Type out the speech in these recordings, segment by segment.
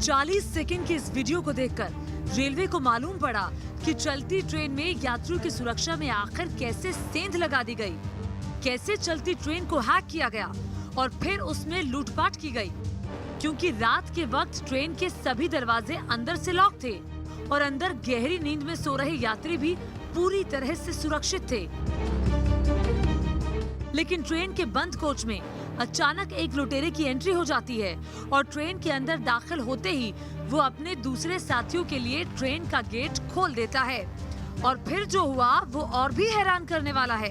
40 second के इस video को देखकर रेलवे को मालूम पड़ा कि चलती ट्रेन में यात्रियों की सुरक्षा में आखिर कैसे सेंध लगा दी गई, कैसे चलती ट्रेन को हैक किया गया और फिर उसमें लूटपाट की गई। क्योंकि रात के वक्त ट्रेन के सभी दरवाजे अंदर से लॉक थे और अंदर गहरी नींद में सो रहे यात्री भी पूरी तरह से सुरक्षित थे। लेकिन ट्रेन के बंद कोच में अचानक एक लुटेरे की एंट्री हो जाती है और ट्रेन के अंदर दाखिल होते ही वो अपने दूसरे साथियों के लिए ट्रेन का गेट खोल देता है। और फिर जो हुआ वो और भी हैरान करने वाला है।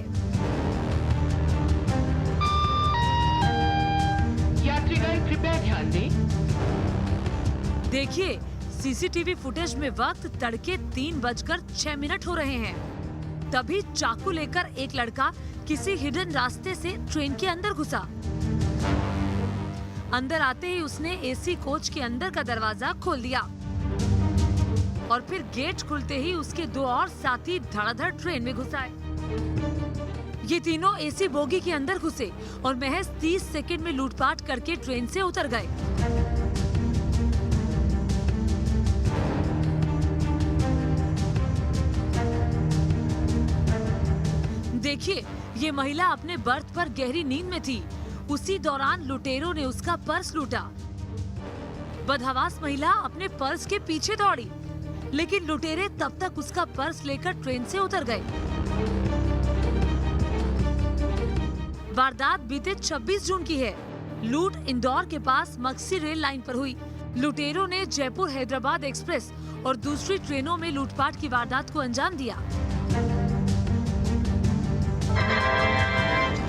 यात्रीगण कृपया ध्यान दें। देखिए, सीसीटीवी फुटेज में वक्त तड़के 3:06 हो रहे हैं। तभी चाकू लेकर एक लड़का किसी हिडन रास्ते से ट्रेन के अंदर घुसा। अंदर आते ही उसने एसी कोच के अंदर का दरवाजा खोल दिया और फिर गेट खुलते ही उसके दो और साथी धड़ाधड़ ट्रेन में घुस आए। ये तीनों एसी बोगी के अंदर घुसे और महज 30 सेकंड में लूटपाट करके ट्रेन से उतर गए। देखिए, ये महिला अपने बर्थ पर गहरी नींद में थी। उसी दौरान लुटेरों ने उसका पर्स लूटा। बदहवास महिला अपने पर्स के पीछे दौड़ी, लेकिन लुटेरे तब तक उसका पर्स लेकर ट्रेन से उतर गए। वारदात बीते 26 जून की है। लूट इंदौर के पास मक्सी रेल लाइन पर हुई। लुटेरों ने जयपुर हैदराबाद एक्सप्रेस और दूसरी ट्रेनों में लूटपाट की वारदात को अंजाम दिया।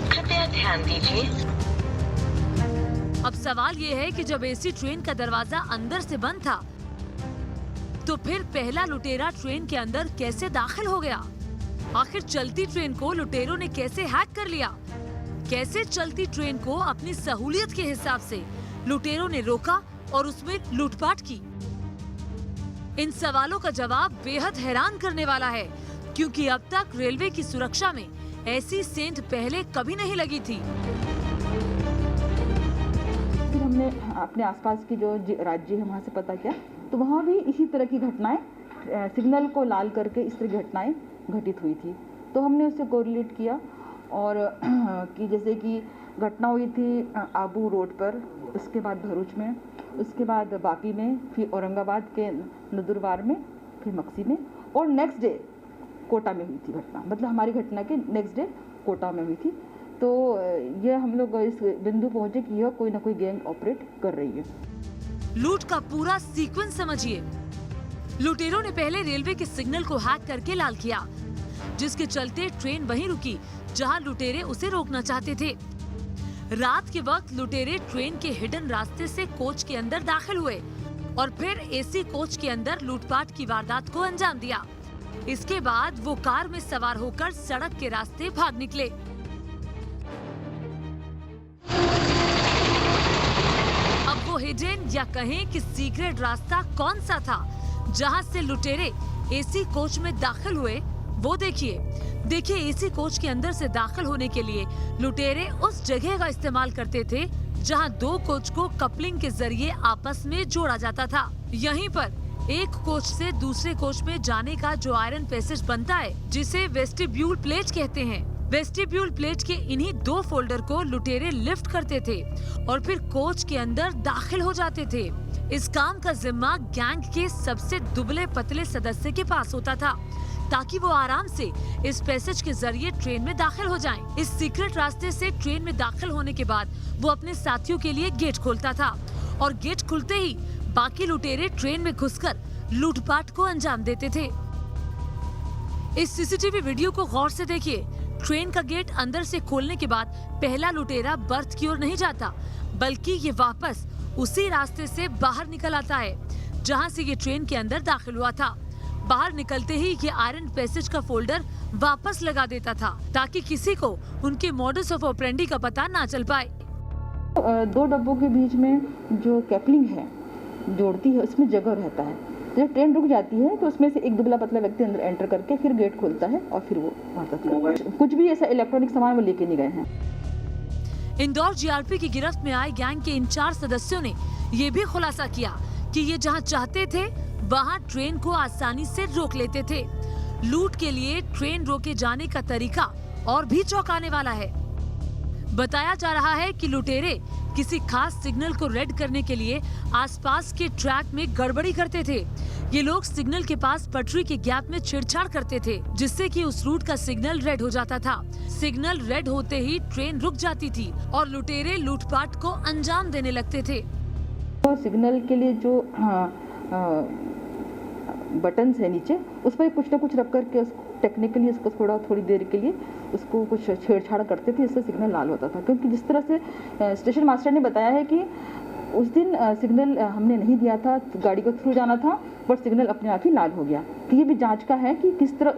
कृपया ध्यान दीजिए। अब सवाल ये है कि जब एसी ट्रेन का दरवाजा अंदर से बंद था, तो फिर पहला लुटेरा ट्रेन के अंदर कैसे दाखिल हो गया? आखिर चलती ट्रेन को लुटेरों ने कैसे हैक कर लिया? कैसे चलती ट्रेन को अपनी सहूलियत के हिसाब से लुटेरों ने रोका और उसमें लूटपाट की? इन सवालों का जवाब बेहद हैरान करने वाला है, क्योंकि अब तक रेलवे की सुरक्षा में ऐसी सेंध पहले कभी नहीं लगी थी। फिर हमने अपने आसपास के जो राज्य है वहाँ से पता किया, तो वहाँ भी इसी तरह की घटनाएं, सिग्नल को लाल करके इस तरह की घटनाएं घटित हुई थी। तो हमने उससे कोरिलेट किया और कि जैसे कि घटना हुई थी आबू रोड पर, उसके बाद भरूच में, उसके बाद वापी में, फिर औरंगाबाद के नंदुरबार में, फिर मक्सी में, और नेक्स्ट डे कोटा में हुई थी घटना। मतलब हमारी घटना के नेक्स्ट डे कोटा में हुई थी। तो ये हम लोग इस बिंदु पहुंचे कि यह कोई ना कोई गैंग ऑपरेट कर रही है। लूट का पूरा सीक्वेंस समझिए। लुटेरों ने पहले रेलवे के सिग्नल को हैक करके लाल किया, जिसके चलते ट्रेन वहीं रुकी जहां लुटेरे उसे रोकना चाहते थे। रात के वक्त लुटेरे ट्रेन के हिडन रास्ते से कोच के अंदर दाखिल हुए और फिर एसी कोच के अंदर लूटपाट की वारदात को अंजाम दिया। इसके बाद वो कार में सवार होकर सड़क के रास्ते भाग निकले। अब वो हिडन या कहें कि सीक्रेट रास्ता कौन सा था जहां से लुटेरे एसी कोच में दाखिल हुए, वो देखिए एसी कोच के अंदर से दाखिल होने के लिए लुटेरे उस जगह का इस्तेमाल करते थे जहां दो कोच को कपलिंग के जरिए आपस में जोड़ा जाता था। यहीं पर एक कोच से दूसरे कोच में जाने का जो आयरन पैसेज बनता है, जिसे वेस्टिब्यूल प्लेट कहते हैं। वेस्टिब्यूल प्लेट के इन्हीं दो फोल्डर को लुटेरे लिफ्ट करते थे और फिर कोच के अंदर दाखिल हो जाते थे। इस काम का जिम्मा गैंग के सबसे दुबले पतले सदस्य के पास होता था, ताकि वो आराम से इस पैसेज के जरिए ट्रेन में दाखिल हो जाएं। इस सीक्रेट रास्ते से ट्रेन में दाखिल होने के बाद वो अपने साथियों के लिए गेट खोलता था और गेट खुलते ही बाकी लुटेरे ट्रेन में घुसकर लूटपाट को अंजाम देते थे। इस सीसीटीवी वीडियो को गौर से देखिए। ट्रेन का गेट अंदर से खोलने के बाद पहला लुटेरा बर्थ की ओर नहीं जाता, बल्कि ये वापस उसी रास्ते से बाहर निकल आता है जहां से ये ट्रेन के अंदर दाखिल हुआ था। बाहर निकलते ही ये आयरन पैसेज का फोल्डर वापस लगा देता था, ताकि किसी को उनके मॉडस ऑफ ऑपरेंडी का पता ना चल पाए। दो डब्बों के बीच में जो कैपलिंग है जोड़ती है, उसमें जगह रहता है। जब ट्रेन रुक जाती है तो उसमें से एक दुबला पतला व्यक्ति अंदर एंटर करके फिर गेट खोलता है और फिर वो वहाँ तक कुछ भी ऐसा इलेक्ट्रॉनिक सामान वो लेके नहीं गए हैं। इंदौर जीआरपी की गिरफ्त में आए गैंग के इन 4 सदस्यों ने ये भी खुलासा किया कि ये जहां चाहते थे वहां ट्रेन को आसानी से रोक लेते थे। लूट के लिए ट्रेन रोके जाने का तरीका और भी चौंकाने वाला है। बताया जा रहा है कि लुटेरे किसी खास सिग्नल को रेड करने के लिए आसपास के ट्रैक में गड़बड़ी करते थे। ये लोग सिग्नल के पास पटरी के गैप में छेड़छाड़ करते थे, जिससे कि उस रूट का सिग्नल रेड हो जाता था। सिग्नल रेड होते ही ट्रेन रुक जाती थी और लुटेरे लूटपाट को अंजाम देने लगते थे। तो सिग्नल के लिए जो बटन्स है नीचे, उस पर कुछ ना कुछ रख करके टेक्निकली इसको थोड़ी देर के लिए उसको कुछ छेड़छाड़ करते थे, इससे सिग्नल लाल होता था। क्योंकि जिस तरह से स्टेशन मास्टर ने बताया है कि उस दिन सिग्नल हमने नहीं दिया था, गाड़ी को थ्रू जाना था, पर सिग्नल अपने आप ही लाल हो गया। तो ये भी जांच का है कि किस तरह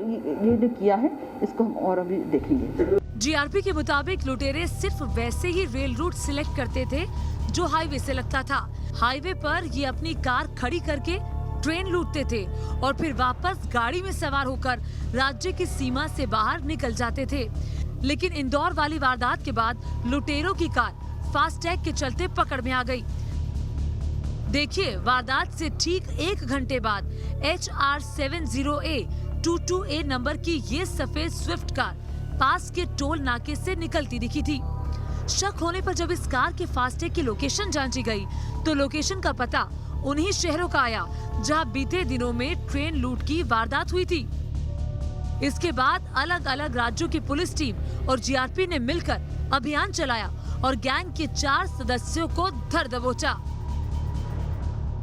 ये जो किया है, इसको हम और अभी देखेंगे। जीआरपी के मुताबिक लुटेरे सिर्फ वैसे ही रेल रूट सिलेक्ट करते थे जो हाईवे से लगता था। हाईवे पर ये अपनी कार खड़ी करके ट्रेन लूटते थे और फिर वापस गाड़ी में सवार होकर राज्य की सीमा से बाहर निकल जाते थे। लेकिन इंदौर वाली वारदात के बाद लुटेरों की कार फास्टैग के चलते पकड़ में आ गई। देखिए, वारदात से ठीक 1 घंटे बाद HR 70A22A नंबर की ये सफेद स्विफ्ट कार पास के टोल नाके से निकलती दिखी थी। शक होने पर जब इस कार के फास्टैग की लोकेशन जांची गई तो लोकेशन का पता उन्हीं शहरों का आया जहां बीते दिनों में ट्रेन लूट की वारदात हुई थी। इसके बाद अलग अलग राज्यों की पुलिस टीम और जीआरपी ने मिलकर अभियान चलाया और गैंग के 4 सदस्यों को धर दबोचा।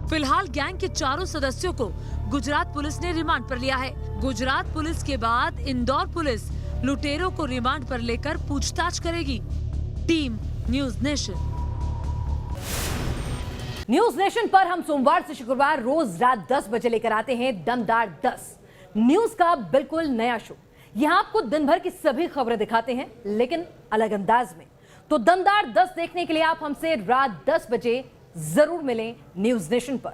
फिलहाल गैंग के चारों सदस्यों को गुजरात पुलिस ने रिमांड पर लिया है। गुजरात पुलिस के बाद इंदौर पुलिस लुटेरों को रिमांड पर लेकर पूछताछ करेगी। Team news nation. News nation पर हम सोमवार से शुक्रवार रोज रात 10 बजे लेकर आते हैं दमदार 10 न्यूज का बिल्कुल नया शो। यहां आपको दिन भर की सभी खबरें दिखाते हैं, लेकिन अलग अंदाज में। तो दमदार 10 देखने के लिए आप हमसे रात 10 बजे जरूर मिलें न्यूज नेशन पर।